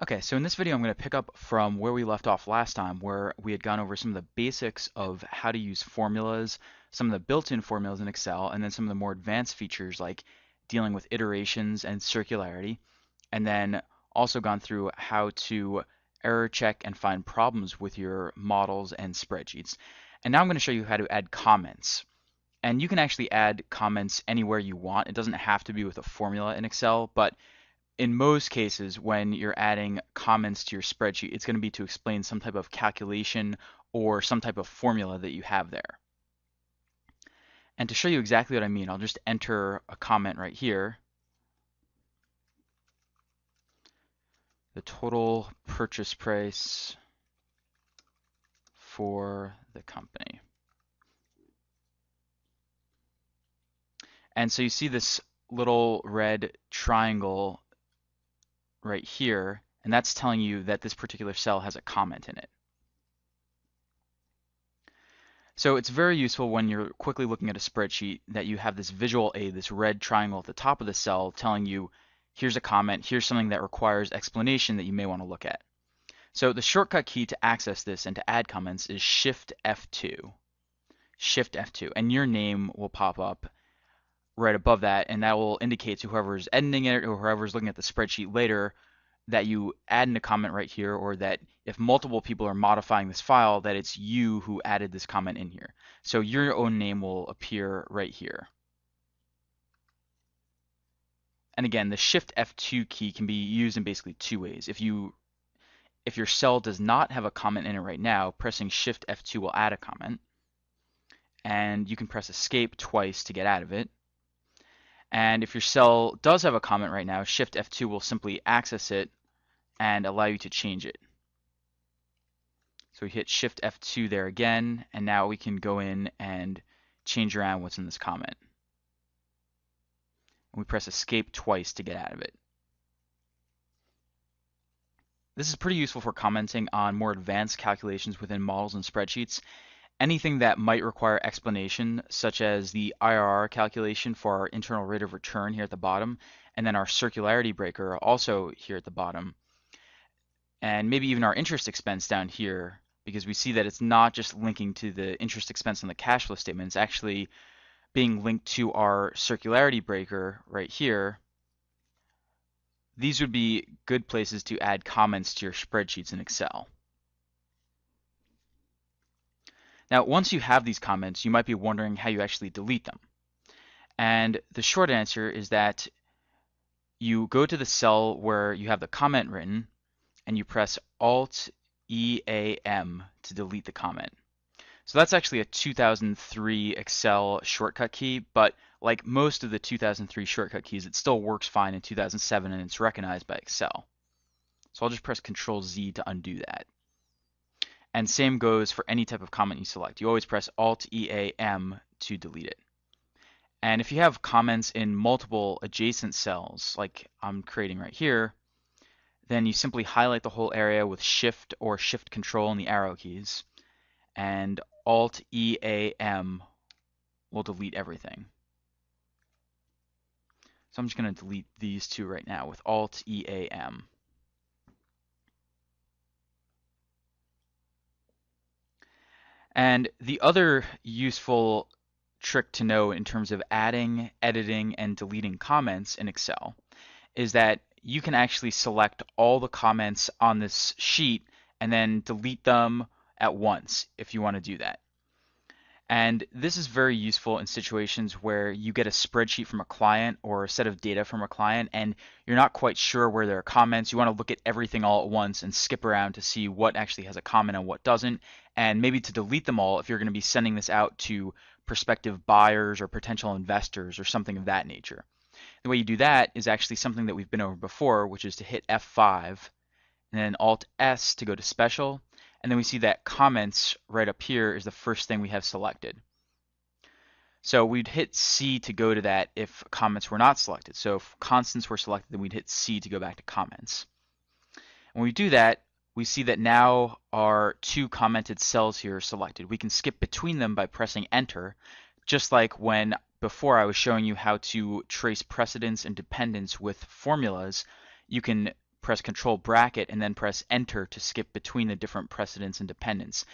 Okay, so in this video, I'm going to pick up from where we left off last time, where we had gone over some of the basics of how to use formulas, some of the built-in formulas in Excel, and then some of the more advanced features like dealing with iterations and circularity, and then also gone through how to error check and find problems with your models and spreadsheets. And now I'm going to show you how to add comments. And you can actually add comments anywhere you want. It doesn't have to be with a formula in Excel, but in most cases, when you're adding comments to your spreadsheet, it's going to be to explain some type of calculation or some type of formula that you have there. And to show you exactly what I mean, I'll just enter a comment right here. The total purchase price for the company. And so you see this little red triangle right here, and that's telling you that this particular cell has a comment in it. So it's very useful when you're quickly looking at a spreadsheet that you have this visual aid, this red triangle at the top of the cell telling you, here's a comment, here's something that requires explanation that you may want to look at. So the shortcut key to access this and to add comments is Shift F2. Shift F2, and your name will pop up right above that, and that will indicate to whoever's editing it or whoever's looking at the spreadsheet later that you add in a comment right here, or that if multiple people are modifying this file, that it's you who added this comment in here. So your own name will appear right here. And again, the Shift F2 key can be used in basically two ways. If your cell does not have a comment in it right now, pressing Shift F2 will add a comment. And you can press Escape twice to get out of it. And if your cell does have a comment right now, Shift F2 will simply access it and allow you to change it. So we hit Shift F2 there again, and now we can go in and change around what's in this comment. And we press Escape twice to get out of it. This is pretty useful for commenting on more advanced calculations within models and spreadsheets. Anything that might require explanation, such as the IRR calculation for our internal rate of return here at the bottom, and then our circularity breaker also here at the bottom, and maybe even our interest expense down here, because we see that it's not just linking to the interest expense on the cash flow statement, it's actually being linked to our circularity breaker right here. These would be good places to add comments to your spreadsheets in Excel. Now, once you have these comments, you might be wondering how you actually delete them. And the short answer is that you go to the cell where you have the comment written, and you press Alt-EAM to delete the comment. So that's actually a 2003 Excel shortcut key, but like most of the 2003 shortcut keys, it still works fine in 2007 and it's recognized by Excel. So I'll just press Control-Z to undo that. And same goes for any type of comment you select. You always press Alt-EAM to delete it. And if you have comments in multiple adjacent cells, like I'm creating right here, then you simply highlight the whole area with Shift or Shift Control and the arrow keys, and Alt-EAM will delete everything. So I'm just going to delete these two right now with Alt-EAM. And the other useful trick to know in terms of adding, editing, and deleting comments in Excel is that you can actually select all the comments on this sheet and then delete them at once if you want to do that. And this is very useful in situations where you get a spreadsheet from a client or a set of data from a client and you're not quite sure where there are comments. You want to look at everything all at once and skip around to see what actually has a comment and what doesn't, and maybe to delete them all if you're going to be sending this out to prospective buyers or potential investors or something of that nature. The way you do that is actually something that we've been over before, which is to hit F5 and then Alt-S to go to Special. And then we see that comments right up here is the first thing we have selected. So we'd hit C to go to that if comments were not selected. So if constants were selected, then we'd hit C to go back to comments. When we do that, we see that now our two commented cells here are selected. We can skip between them by pressing Enter, just like when before I was showing you how to trace precedence and dependence with formulas. You can press Control bracket and then press Enter to skip between the different precedents and dependents.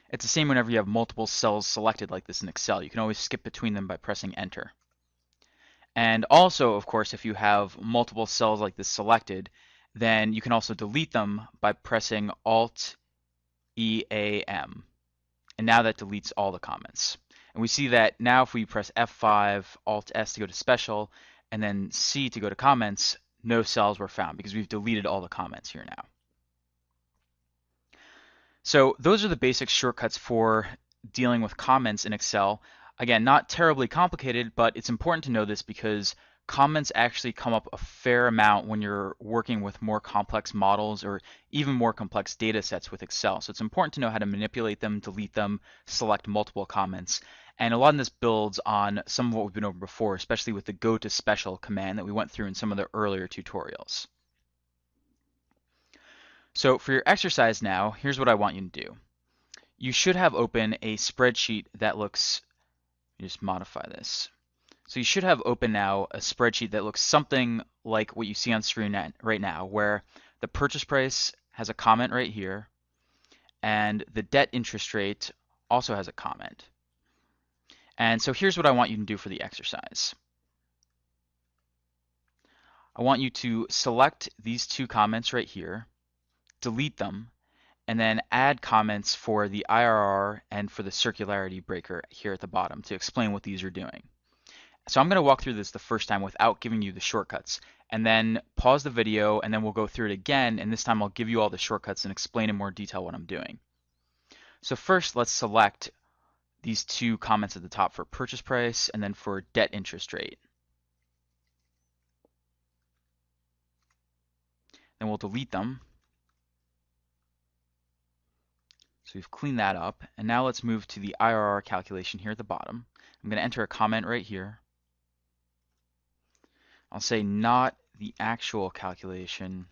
It's the same whenever you have multiple cells selected like this in Excel. You can always skip between them by pressing Enter. And also, of course, if you have multiple cells like this selected, then you can also delete them by pressing Alt EAM. And now that deletes all the comments. And we see that now if we press F5, Alt S to go to Special, and then C to go to Comments, no cells were found because we've deleted all the comments here now. So those are the basic shortcuts for dealing with comments in Excel. Again, not terribly complicated, but it's important to know this because comments actually come up a fair amount when you're working with more complex models or even more complex data sets with Excel. So it's important to know how to manipulate them, delete them, select multiple comments. And a lot of this builds on some of what we've been over before, especially with the go to special command that we went through in some of the earlier tutorials. So for your exercise now, here's what I want you to do. You should have open a spreadsheet that looks, let me just modify this. So you should have open now a spreadsheet that looks something like what you see on screen right now, where the purchase price has a comment right here, and the debt interest rate also has a comment. And so here's what I want you to do for the exercise. I want you to select these two comments right here, delete them, and then add comments for the IRR and for the circularity breaker here at the bottom to explain what these are doing. So I'm going to walk through this the first time without giving you the shortcuts, and then pause the video, and then we'll go through it again, and this time I'll give you all the shortcuts and explain in more detail what I'm doing. So first, let's select these two comments at the top for purchase price and then for debt interest rate. Then we'll delete them. So we've cleaned that up, and now let's move to the IRR calculation here at the bottom. I'm going to enter a comment right here. I'll say not the actual calculation,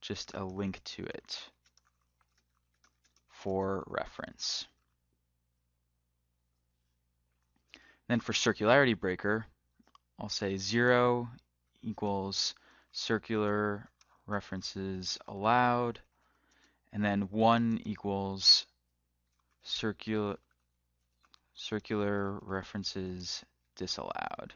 just a link to it for reference. Then for circularity breaker, I'll say 0 equals circular references allowed, and then 1 equals circular references disallowed.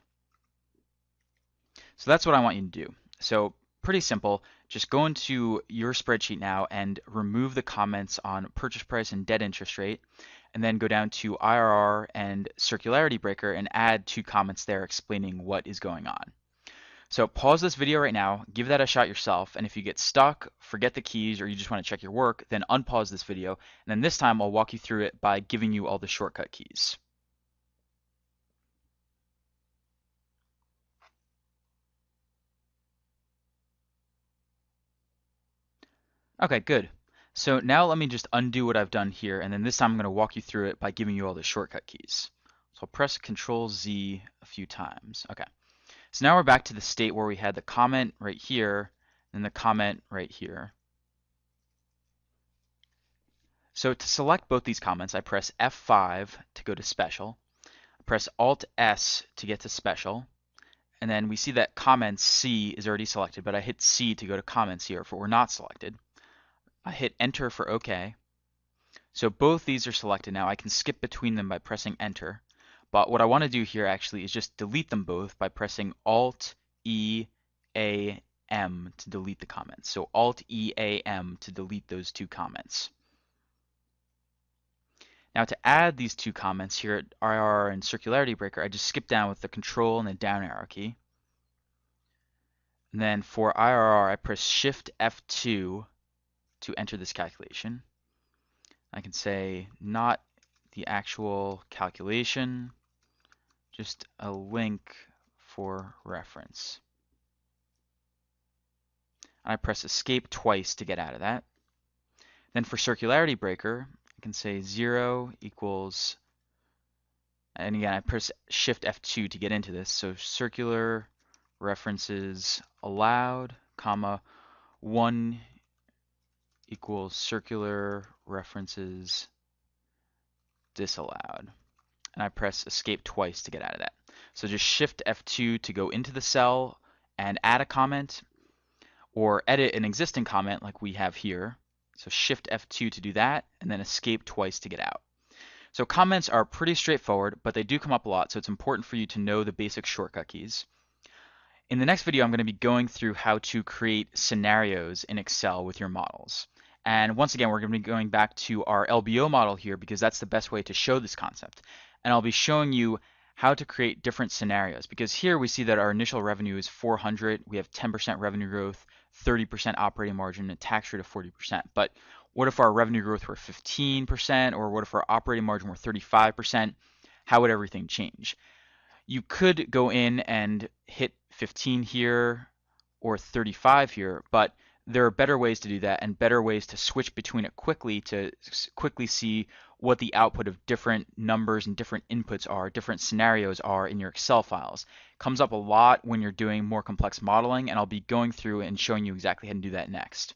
So that's what I want you to do. So pretty simple. Just go into your spreadsheet now and remove the comments on purchase price and debt interest rate, and then go down to IRR and circularity breaker and add two comments there explaining what is going on. So pause this video right now, give that a shot yourself, and if you get stuck, forget the keys, or you just want to check your work, then unpause this video, and then this time I'll walk you through it by giving you all the shortcut keys. Okay, good. So now let me just undo what I've done here, and then this time I'm going to walk you through it by giving you all the shortcut keys. So I'll press Control Z a few times. Okay. So now we're back to the state where we had the comment right here and the comment right here. So to select both these comments, I press F5 to go to Special, I press Alt S to get to Special, and then we see that comment C is already selected, but I hit C to go to comments here if it were not selected. I hit Enter for OK. So both these are selected now. I can skip between them by pressing Enter. But what I want to do here actually is just delete them both by pressing Alt E A M to delete the comments. So Alt E A M to delete those two comments. Now to add these two comments here at IRR and circularity breaker, I just skip down with the Control and the down arrow key. And then for IRR, I press Shift F2 to enter this calculation. I can say not the actual calculation, just a link for reference. And I press Escape twice to get out of that. Then for circularity breaker, I can say 0 equals, and again I press Shift F2 to get into this, so circular references allowed, comma, 1 equals circular references disallowed. And I press Escape twice to get out of that. So just Shift F2 to go into the cell and add a comment, or edit an existing comment like we have here. So Shift F2 to do that, and then escape twice to get out. So comments are pretty straightforward, but they do come up a lot, so it's important for you to know the basic shortcut keys. In the next video, I'm going to be going through how to create scenarios in Excel with your models. And once again, we're going to be going back to our LBO model here because that's the best way to show this concept. And I'll be showing you how to create different scenarios, because here we see that our initial revenue is 400, we have 10% revenue growth, 30% operating margin, and a tax rate of 40%. But what if our revenue growth were 15%, or what if our operating margin were 35%? How would everything change? You could go in and hit 15 here or 35 here, but there are better ways to do that and better ways to switch between it quickly to quickly see what the output of different numbers and different inputs are, different scenarios are in your Excel files. Comes up a lot when you're doing more complex modeling, and I'll be going through and showing you exactly how to do that next.